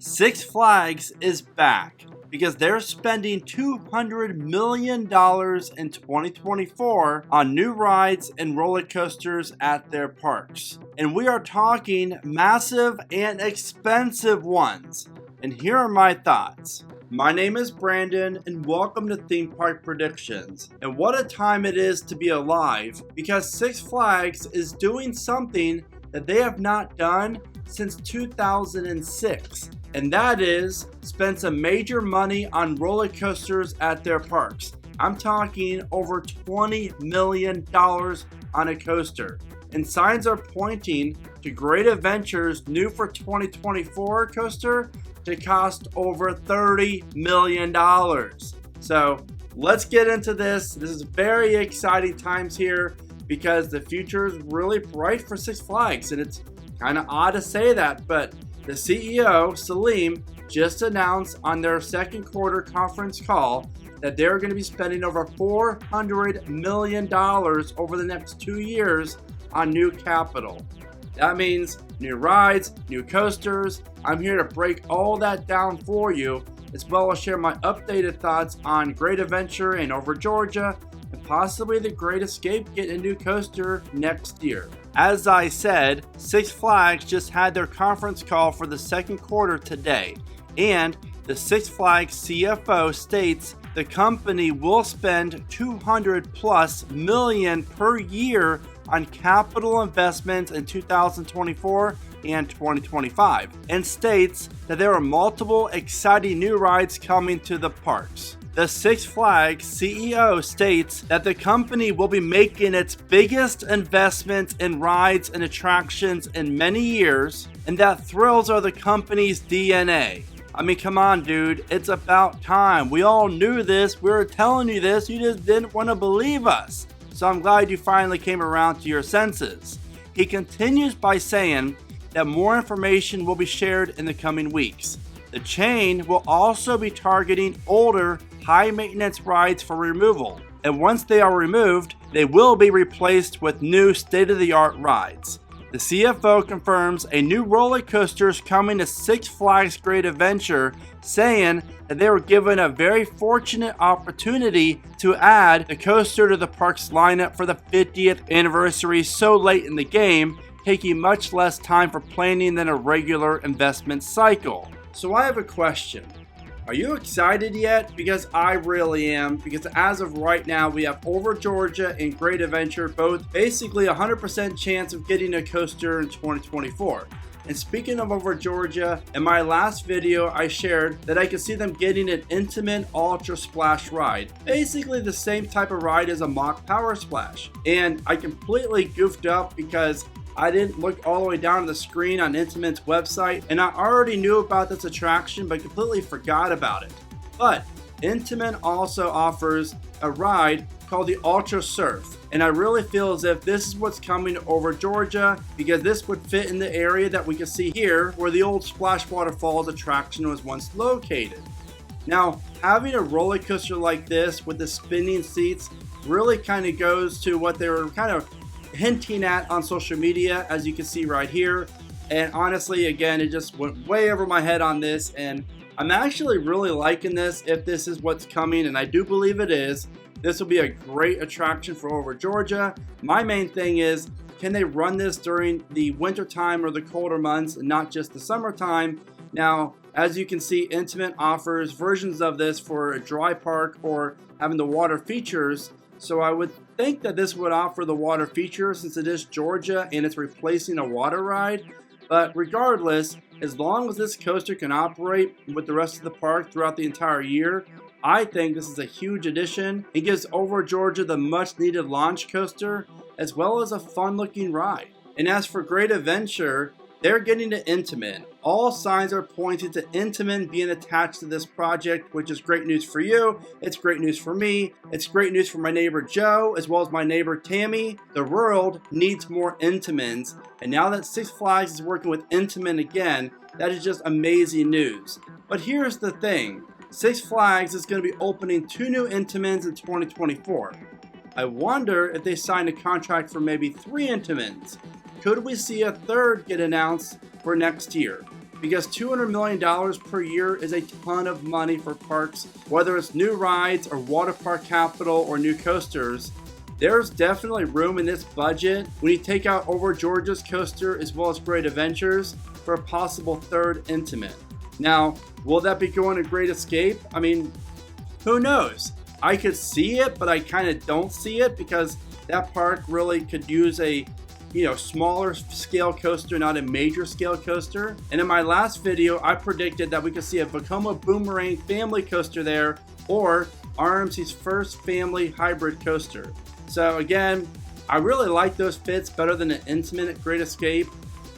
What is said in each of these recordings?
Six Flags is back because they're spending $200 million in 2024 on new rides and roller coasters at their parks. And we are talking massive and expensive ones. And here are my thoughts. My name is Brandon and welcome to Theme Park Predictions. And what a time it is to be alive because Six Flags is doing something that they have not done since 2006. And that is spend some major money on roller coasters at their parks. I'm talking over $20 million on a coaster. And signs are pointing to Great Adventure's new for 2024 coaster to cost over $30 million. So let's get into this. This is very exciting times here because the future is really bright for Six Flags. And it's kind of odd to say that, but the CEO, Salim, just announced on their second quarter conference call that they're going to be spending over $400 million over the next 2 years on new capital. That means new rides, new coasters. I'm here to break all that down for you, as well as share my updated thoughts on Great Adventure and Over Georgia, and possibly the Great Escape getting a new coaster next year. As I said, Six Flags just had their conference call for the second quarter today, and the Six Flags CFO states the company will spend $200+ million per year on capital investments in 2024 and 2025, and states that there are multiple exciting new rides coming to the parks. The Six Flags CEO states that the company will be making its biggest investments in rides and attractions in many years, and that thrills are the company's DNA. I mean, come on, dude. It's about time. We all knew this. We were telling you this. You just didn't want to believe us. So I'm glad you finally came around to your senses. He continues by saying that more information will be shared in the coming weeks. The chain will also be targeting older, high-maintenance rides for removal, and once they are removed, they will be replaced with new state-of-the-art rides. The CFO confirms a new roller coaster is coming to Six Flags Great Adventure, saying that they were given a very fortunate opportunity to add the coaster to the park's lineup for the 50th anniversary so late in the game, taking much less time for planning than a regular investment cycle. So I have a question. Are you excited yet? Because I really am, because as of right now, we have Over Georgia and Great Adventure, both basically 100% chance of getting a coaster in 2024. And speaking of Over Georgia, in my last video, I shared that I could see them getting an Intamin Ultra Splash ride. Basically the same type of ride as a mock Power Splash. And I completely goofed up because I didn't look all the way down to the screen on Intamin's website, and I already knew about this attraction but completely forgot about it. But Intamin also offers a ride called the Ultra Surf, and I really feel as if this is what's coming over Georgia because this would fit in the area that we can see here where the old Splash Waterfalls attraction was once located. Now, having a roller coaster like this with the spinning seats really kind of goes to what they were kind of hinting at on social media, as you can see right here. And honestly, again, it just went way over my head on this, and I'm actually really liking this if this is what's coming, and I do believe it is. This will be a great attraction for Over Georgia. My main thing is, can they run this during the winter time or the colder months and not just the summertime? Now, as you can see, Intamin offers versions of this for a dry park or having the water features. So I would think that this would offer the water feature since it is Georgia and it's replacing a water ride. But regardless, as long as this coaster can operate with the rest of the park throughout the entire year, I think this is a huge addition. It gives Over Georgia the much needed launch coaster as well as a fun looking ride. And as for Great Adventure, they're getting to Intamin. All signs are pointing to Intamin being attached to this project, which is great news for you. It's great news for me. It's great news for my neighbor Joe, as well as my neighbor Tammy. The world needs more Intamins. And now that Six Flags is working with Intamin again, that is just amazing news. But here's the thing. Six Flags is going to be opening 2 new Intamins in 2024. I wonder if they signed a contract for maybe 3 Intamins. Could we see a third get announced for next year? because $200 million per year is a ton of money for parks, whether it's new rides or water park capital or new coasters. There's definitely room in this budget when you take out Over Georgia's coaster as well as Great Adventures for a possible third Intamin. Now, will that be going to Great Escape? I mean, who knows? I could see it, but I kind of don't see it because that park really could use a smaller scale coaster, not a major scale coaster. And in my last video, I predicted that we could see a Vekoma Boomerang family coaster there or RMC's first family hybrid coaster. So again, I really like those fits better than an Intamin at Great Escape,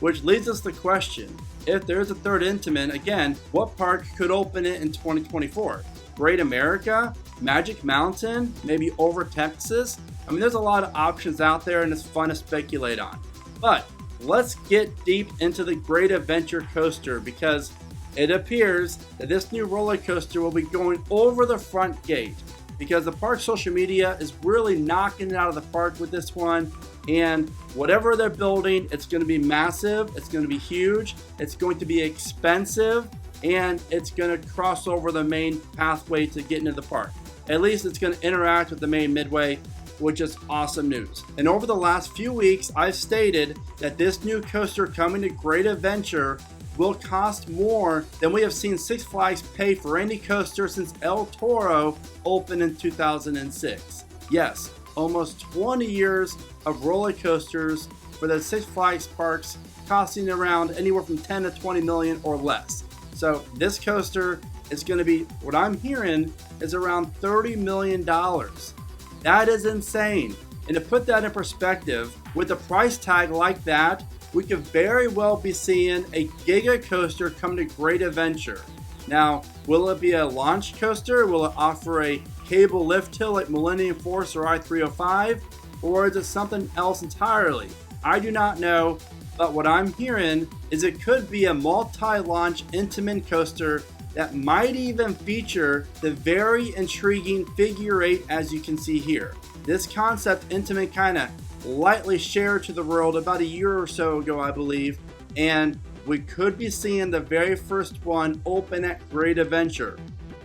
which leads us to the question, if there's a third Intamin, again, what park could open it in 2024? Great America? Magic Mountain? Maybe Over Texas? I mean, there's a lot of options out there and it's fun to speculate on. But let's get deep into the Great Adventure coaster because it appears that this new roller coaster will be going over the front gate because the park social media is really knocking it out of the park with this one. And whatever they're building, it's going to be massive, it's going to be huge, it's going to be expensive, and it's going to cross over the main pathway to get into the park. At least it's going to interact with the main midway, which is awesome news. And over the last few weeks, I've stated that this new coaster coming to Great Adventure will cost more than we have seen Six Flags pay for any coaster since El Toro opened in 2006. Yes, almost 20 years of roller coasters for the Six Flags parks costing around anywhere from 10 to 20 million or less. So this coaster is going to be, what I'm hearing, is around $30 million. That is insane. And to put that in perspective, with a price tag like that, we could very well be seeing a Giga coaster come to Great Adventure. Now, will it be a launch coaster? Will it offer a cable lift hill like Millennium Force or I-305? Or is it something else entirely? I do not know, but what I'm hearing is it could be a multi-launch Intamin coaster that might even feature the very intriguing figure 8 as you can see here. This concept Intamin kind of lightly shared to the world about a year or so ago, I believe, and we could be seeing the very first one open at Great Adventure.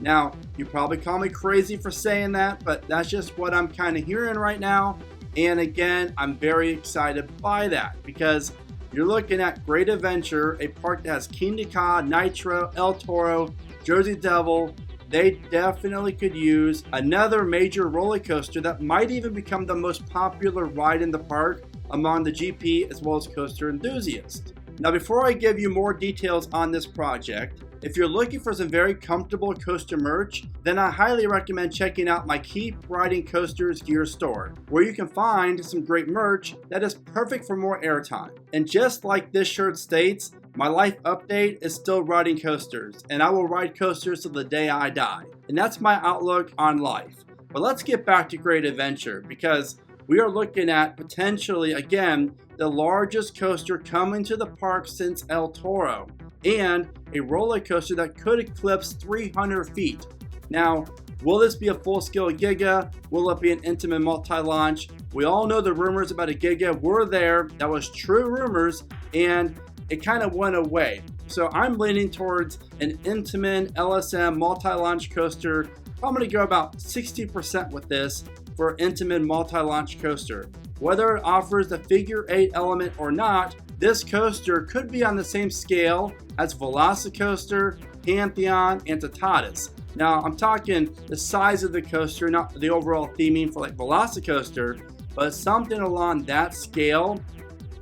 Now, you probably call me crazy for saying that, but that's just what I'm kind of hearing right now. And again, I'm very excited by that because you're looking at Great Adventure, a park that has Kingda Ka, Nitro, El Toro, Jersey Devil. They definitely could use another major roller coaster that might even become the most popular ride in the park among the GP as well as coaster enthusiasts. Now, before I give you more details on this project, if you're looking for some very comfortable coaster merch, then I highly recommend checking out my Keep Riding Coasters gear store, where you can find some great merch that is perfect for more airtime. And just like this shirt states, my life update is still riding coasters, and I will ride coasters till the day I die. And that's my outlook on life. But let's get back to Great Adventure, because we are looking at potentially, again, the largest coaster coming to the park since El Toro, and a roller coaster that could eclipse 300 feet. Now, will this be a full-scale Giga? Will it be an Intamin multi-launch? We all know the rumors about a Giga were there. That was true rumors, and it kind of went away. So I'm leaning towards an Intamin LSM multi-launch coaster. I'm going to go about 60% with this for Intamin multi-launch coaster. Whether it offers the figure 8 element or not, this coaster could be on the same scale as Velocicoaster, Pantheon, and Totatus. Now, I'm talking the size of the coaster, not the overall theming for like Velocicoaster, but something along that scale,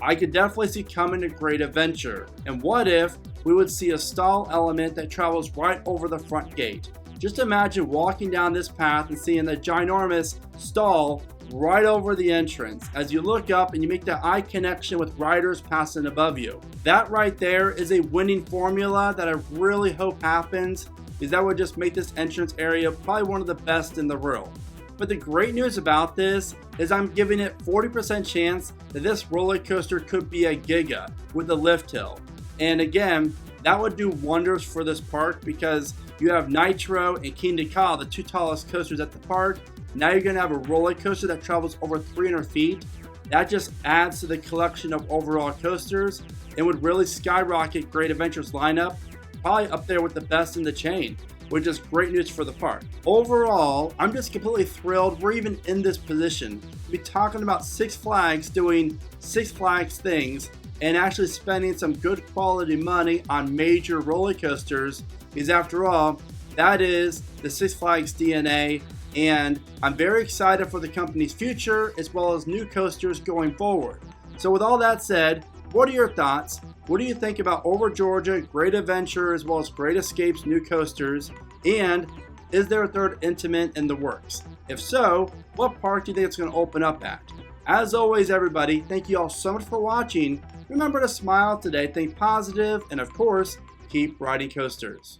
I could definitely see coming to Great Adventure. And what if we would see a stall element that travels right over the front gate? Just imagine walking down this path and seeing the ginormous stall right over the entrance as you look up and you make that eye connection with riders passing above you. That right there is a winning formula that I really hope happens, because that would just make this entrance area probably one of the best in the world. But the great news about this is I'm giving it 40% chance that this roller coaster could be a Giga with a lift hill. And again, that would do wonders for this park because you have Nitro and Kingda Ka, the two tallest coasters at the park. Now you're going to have a roller coaster that travels over 300 feet. That just adds to the collection of overall coasters and would really skyrocket Great Adventure's lineup, probably up there with the best in the chain, which is great news for the park. Overall, I'm just completely thrilled we're even in this position to be talking about Six Flags doing Six Flags things and actually spending some good quality money on major roller coasters, because after all, that is the Six Flags DNA, and I'm very excited for the company's future as well as new coasters going forward. So with all that said, what are your thoughts? What do you think about Over Georgia, Great Adventure, as well as Great Escape's new coasters? And is there a third Intamin in the works? If so, what park do you think it's going to open up at? As always, everybody, thank you all so much for watching. Remember to smile today, think positive, and of course, keep riding coasters.